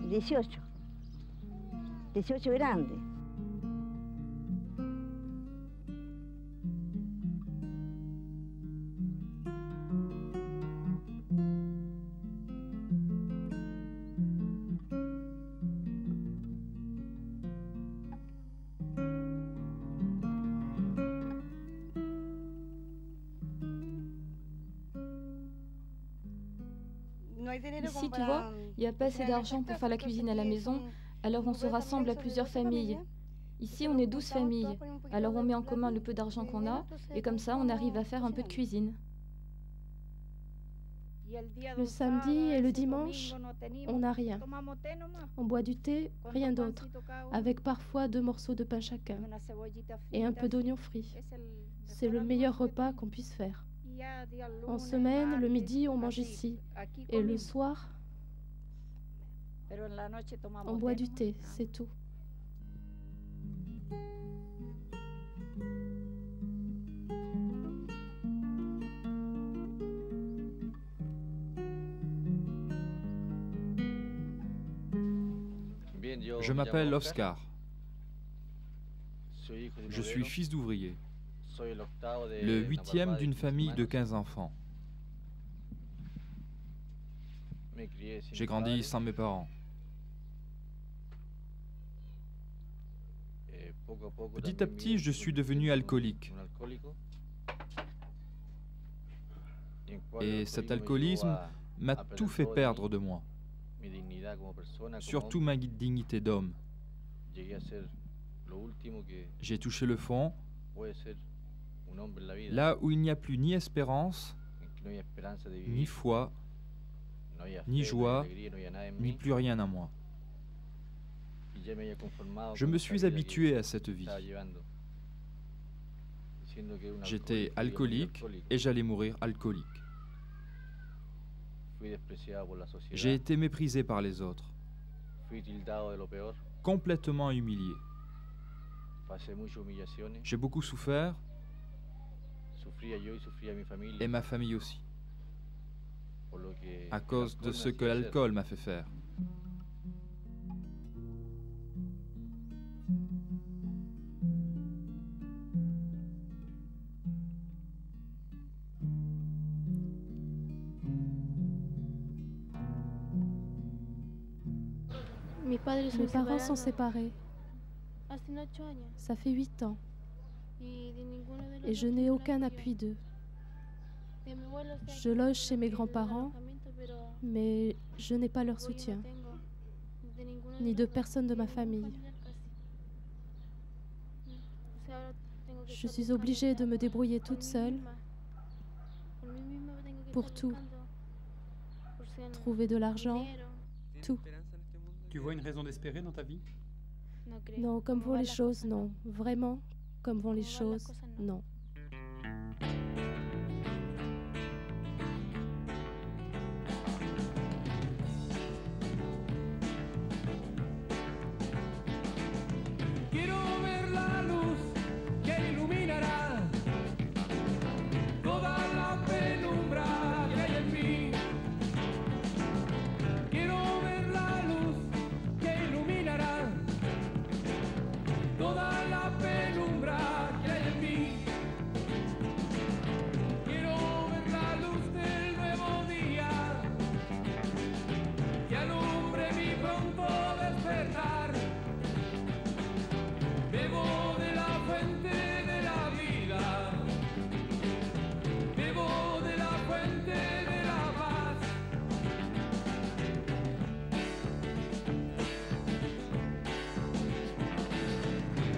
18. 18 grandes. Ici, tu vois, il n'y a pas assez d'argent pour faire la cuisine à la maison, alors on se rassemble à plusieurs familles. Ici, on est 12 familles, alors on met en commun le peu d'argent qu'on a, et comme ça, on arrive à faire un peu de cuisine. Le samedi et le dimanche, on n'a rien. On boit du thé, rien d'autre, avec parfois 2 morceaux de pain chacun et un peu d'oignon frit. C'est le meilleur repas qu'on puisse faire. En semaine, le midi, on mange ici. Et le soir, on boit du thé, c'est tout. Je m'appelle Oscar. Je suis fils d'ouvrier. Le 8e d'une famille de 15 enfants. J'ai grandi sans mes parents. Petit à petit, je suis devenu alcoolique. Et cet alcoolisme m'a tout fait perdre de moi. Surtout ma dignité d'homme. J'ai touché le fond, là où il n'y a plus ni espérance, ni foi, ni joie, ni plus rien en moi. Je me suis habitué à cette vie. J'étais alcoolique et j'allais mourir alcoolique. J'ai été méprisé par les autres, complètement humilié. J'ai beaucoup souffert, et ma famille aussi, à cause de ce que l'alcool m'a fait faire. Mes parents sont séparés. Ça fait 8 ans. Et je n'ai aucun appui d'eux. Je loge chez mes grands-parents, mais je n'ai pas leur soutien, ni de personne de ma famille. Je suis obligée de me débrouiller toute seule pour tout. Trouver de l'argent, tout. Tu vois une raison d'espérer dans ta vie? Non, comme vont les choses, non. Vraiment, comme vont les choses, non.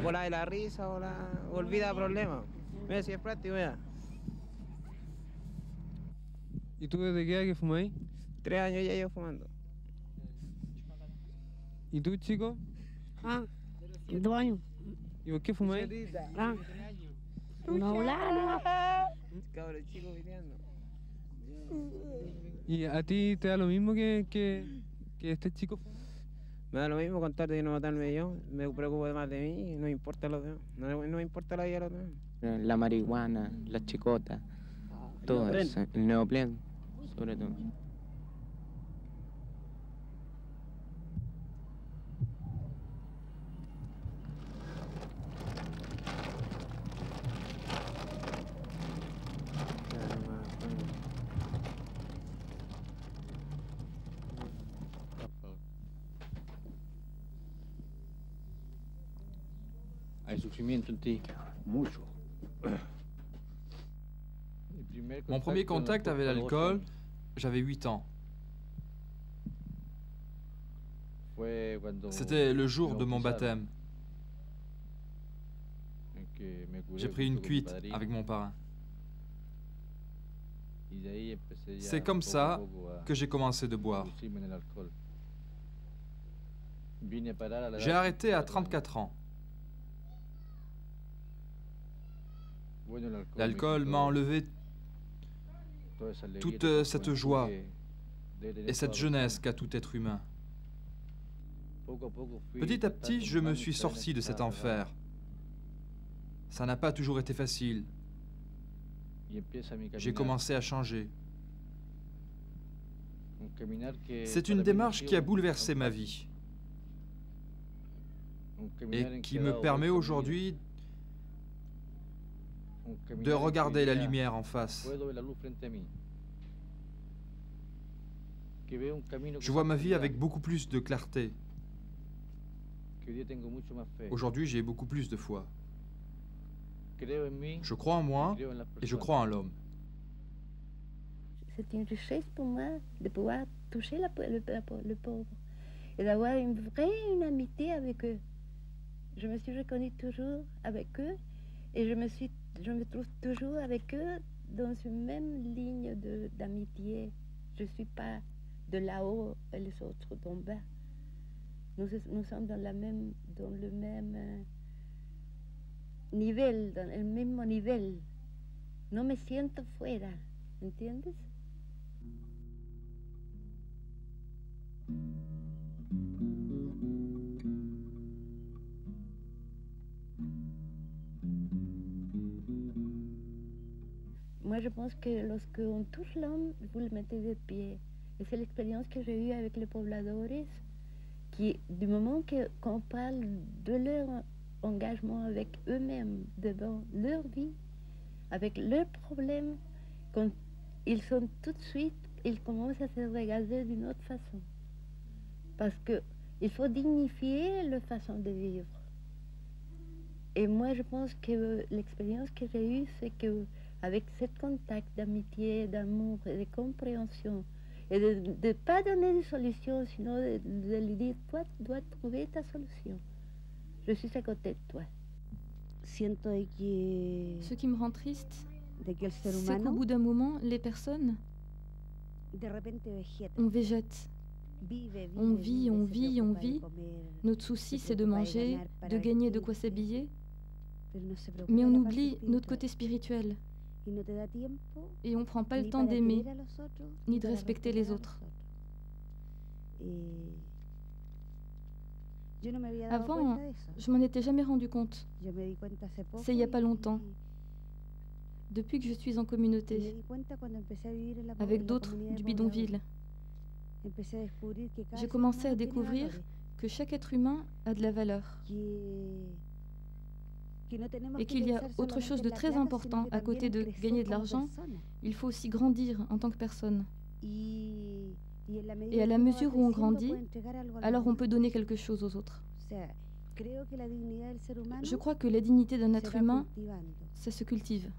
O la de la risa o olvida problemas. Mira si es práctico, mira. ¿Y tú desde qué edad que fumáis? 3 años ya llevo fumando. ¿Y tú, chico? 2 años. ¿Y por qué fumáis? Una volada. Cabrón chico videando. ¿Y a ti te da lo mismo que este chico fuma? Me da lo mismo con tal de no matarme yo. Me preocupo más de mí y no me importa los demás. No me importa la vida de los demás. La marihuana, la chicota, todo eso. El neoplen, sobre todo. Mon premier contact avec l'alcool, j'avais 8 ans. C'était le jour de mon baptême. J'ai pris une cuite avec mon parrain. C'est comme ça que j'ai commencé de boire. J'ai arrêté à 34 ans. L'alcool m'a enlevé toute cette joie et cette jeunesse qu'a tout être humain. Petit à petit, je me suis sorti de cet enfer. Ça n'a pas toujours été facile. J'ai commencé à changer. C'est une démarche qui a bouleversé ma vie et qui me permet aujourd'hui de regarder la lumière en face. Je vois ma vie avec beaucoup plus de clarté. Aujourd'hui, j'ai beaucoup plus de foi. Je crois en moi et je crois en l'homme. C'est une richesse pour moi de pouvoir toucher le pauvre et d'avoir une amitié avec eux. Je me suis reconnue toujours avec eux et je me trouve toujours avec eux dans une même ligne d'amitié. Je ne suis pas de là-haut et les autres d'en bas. Nous sommes dans le même nivel, dans el mismo nivel. No me siento fuera, ¿entiendes? Moi, je pense que lorsqu'on touche l'homme, vous le mettez de pied. Et c'est l'expérience que j'ai eue avec les pobladores, qui, du moment qu'on parle de leur engagement avec eux-mêmes, devant leur vie, avec leurs problèmes, quand ils sont tout de suite, ils commencent à se regarder d'une autre façon. Parce qu'il faut dignifier leur façon de vivre. Et moi, je pense que l'expérience que j'ai eue, c'est qu'avec ce contact d'amitié, d'amour et de compréhension, et de ne pas donner des solutions, sinon de lui dire, toi, tu dois trouver ta solution. Je suis à côté de toi. Ce qui me rend triste, c'est qu'au bout d'un moment, les personnes, on végète. On vit, on vit, on vit. Notre souci, c'est de manger, de gagner de quoi s'habiller. Mais on oublie notre côté spirituel. Et on ne prend pas le temps d'aimer, ni de respecter les autres. Avant, je m'en étais jamais rendu compte. C'est il n'y a pas longtemps. Depuis que je suis en communauté, avec d'autres du bidonville, j'ai commencé à découvrir que chaque être humain a de la valeur. Et qu'il y a autre chose de très important à côté de gagner de l'argent, il faut aussi grandir en tant que personne. Et à la mesure où on grandit, alors on peut donner quelque chose aux autres. Je crois que la dignité d'un être humain, ça se cultive.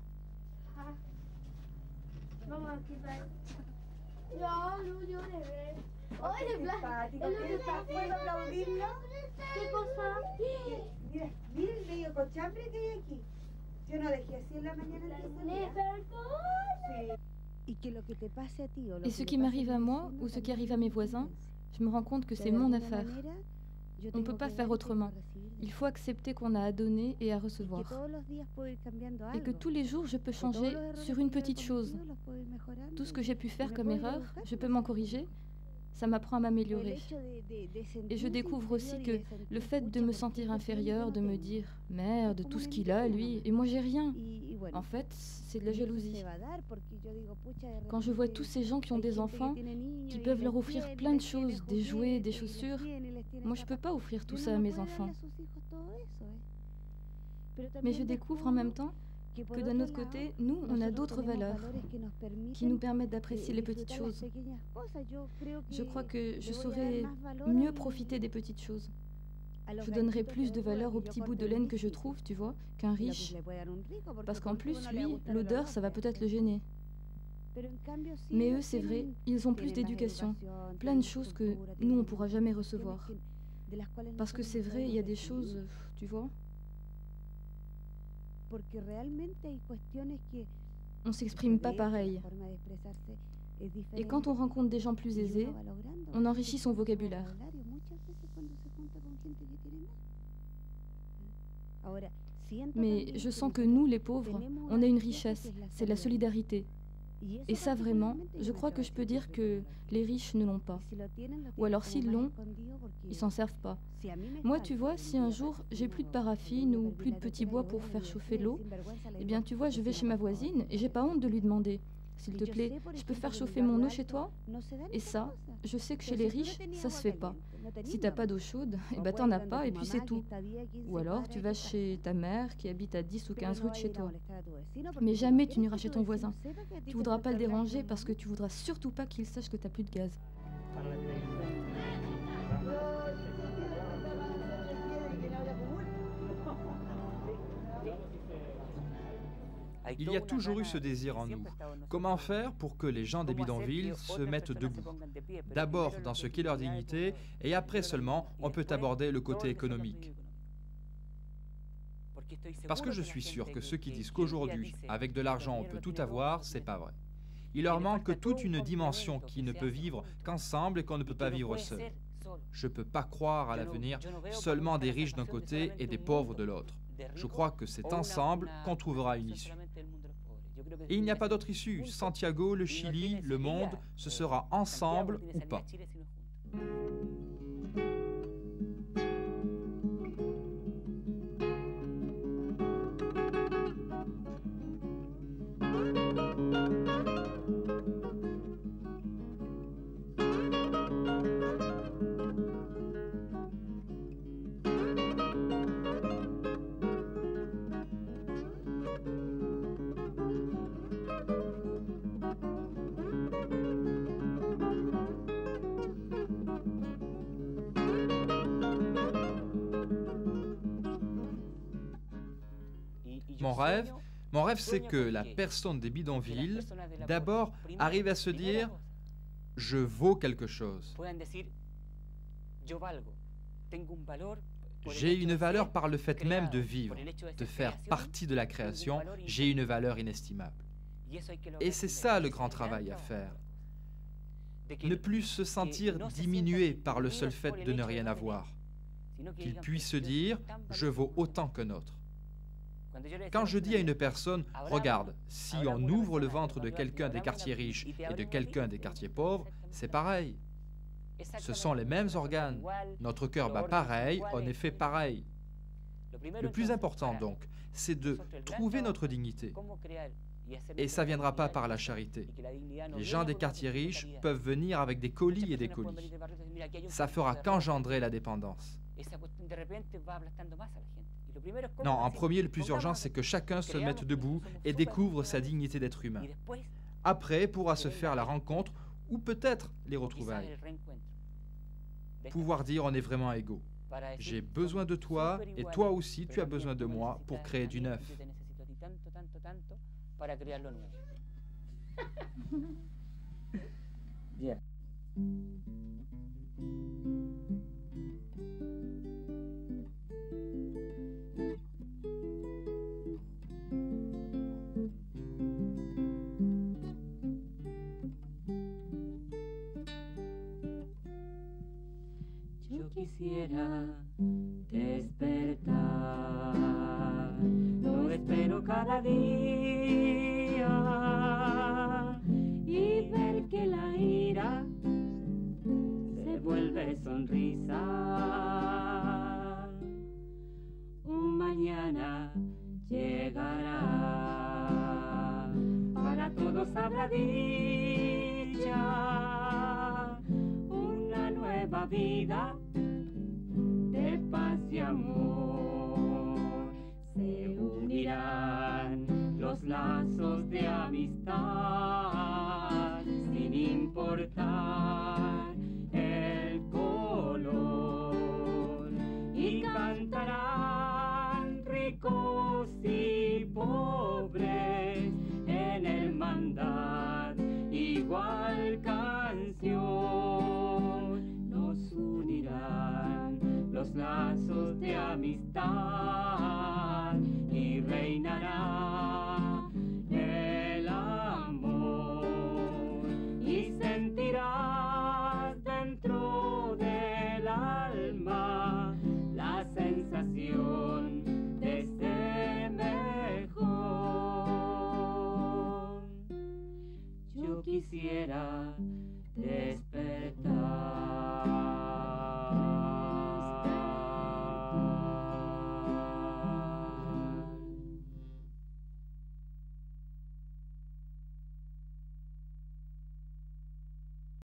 Et ce qui m'arrive à moi ou ce qui arrive à mes voisins, je me rends compte que c'est mon affaire. On ne peut pas faire autrement. Il faut accepter qu'on a à donner et à recevoir. Et que tous les jours, je peux changer sur une petite chose. Tout ce que j'ai pu faire comme erreur, je peux m'en corriger. Ça m'apprend à m'améliorer. Et je découvre aussi que le fait de me sentir inférieure, de me dire « Merde, tout ce qu'il a, lui, et moi j'ai rien », en fait, c'est de la jalousie. Quand je vois tous ces gens qui ont des enfants, qui peuvent leur offrir plein de choses, des jouets, des chaussures, moi je ne peux pas offrir tout ça à mes enfants. Mais je découvre en même temps que d'un autre côté, nous, on a d'autres valeurs qui nous permettent d'apprécier les petites choses. Je crois que je saurais mieux profiter des petites choses. Je donnerai plus de valeur au petit bout de laine que je trouve, tu vois, qu'un riche. Parce qu'en plus, lui, l'odeur, ça va peut-être le gêner. Mais eux, c'est vrai, ils ont plus d'éducation, plein de choses que nous, on ne pourra jamais recevoir. Parce que c'est vrai, il y a des choses, tu vois. On ne s'exprime pas pareil. Et quand on rencontre des gens plus aisés, on enrichit son vocabulaire. Mais je sens que nous, les pauvres, on a une richesse, c'est la solidarité. Et ça, vraiment, je crois que je peux dire que les riches ne l'ont pas. Ou alors s'ils l'ont, ils s'en servent pas. Moi, tu vois, si un jour j'ai plus de paraffine ou plus de petits bois pour faire chauffer l'eau, eh bien, tu vois, je vais chez ma voisine et j'ai pas honte de lui demander. S'il te plaît, je peux faire chauffer mon eau chez toi? Et ça, je sais que chez les riches, ça se fait pas. Si t'as pas d'eau chaude, eh ben t'en as pas et puis c'est tout. Ou alors tu vas chez ta mère qui habite à 10 ou 15 rues de chez toi. Mais jamais tu n'iras chez ton voisin. Tu voudras pas le déranger parce que tu voudras surtout pas qu'il sache que t'as plus de gaz. Il y a toujours eu ce désir en nous. Comment faire pour que les gens des bidonvilles se mettent debout? D'abord dans ce qu'est leur dignité, et après seulement, on peut aborder le côté économique. Parce que je suis sûr que ceux qui disent qu'aujourd'hui, avec de l'argent, on peut tout avoir, c'est pas vrai. Il leur manque toute une dimension qui ne peut vivre qu'ensemble et qu'on ne peut pas vivre seul. Je ne peux pas croire à l'avenir seulement des riches d'un côté et des pauvres de l'autre. Je crois que c'est ensemble qu'on trouvera une issue. Et il n'y a pas d'autre issue. Santiago, le Chili, le monde, ce sera ensemble ou pas. Mon rêve, c'est que la personne des bidonvilles, d'abord, arrive à se dire « je vaux quelque chose ». J'ai une valeur par le fait même de vivre, de faire partie de la création, j'ai une valeur inestimable. Et c'est ça le grand travail à faire. Ne plus se sentir diminué par le seul fait de ne rien avoir. Qu'il puisse se dire « je vaux autant qu'un autre ». Quand je dis à une personne, regarde, si on ouvre le ventre de quelqu'un des quartiers riches et de quelqu'un des quartiers pauvres, c'est pareil. Ce sont les mêmes organes. Notre cœur bat pareil, on est fait pareil. Le plus important donc, c'est de trouver notre dignité. Et ça ne viendra pas par la charité. Les gens des quartiers riches peuvent venir avec des colis et des colis. Ça fera qu'engendrer la dépendance. Non, en premier, le plus urgent, c'est que chacun se mette debout et découvre sa dignité d'être humain. Après, pourra se faire la rencontre ou peut-être les retrouvailles. Pouvoir dire on est vraiment égaux. J'ai besoin de toi et toi aussi tu as besoin de moi pour créer du neuf. Yeah. Yo quisiera despertar, lo espero cada día y ver que la ira se vuelve sonrisa. Un mañana llegará, para todos habrá dicha, una nueva vida de paz y amor. Se unirán los lazos de amistad sin importar el color y cual canción nos unirán los lazos de amistad.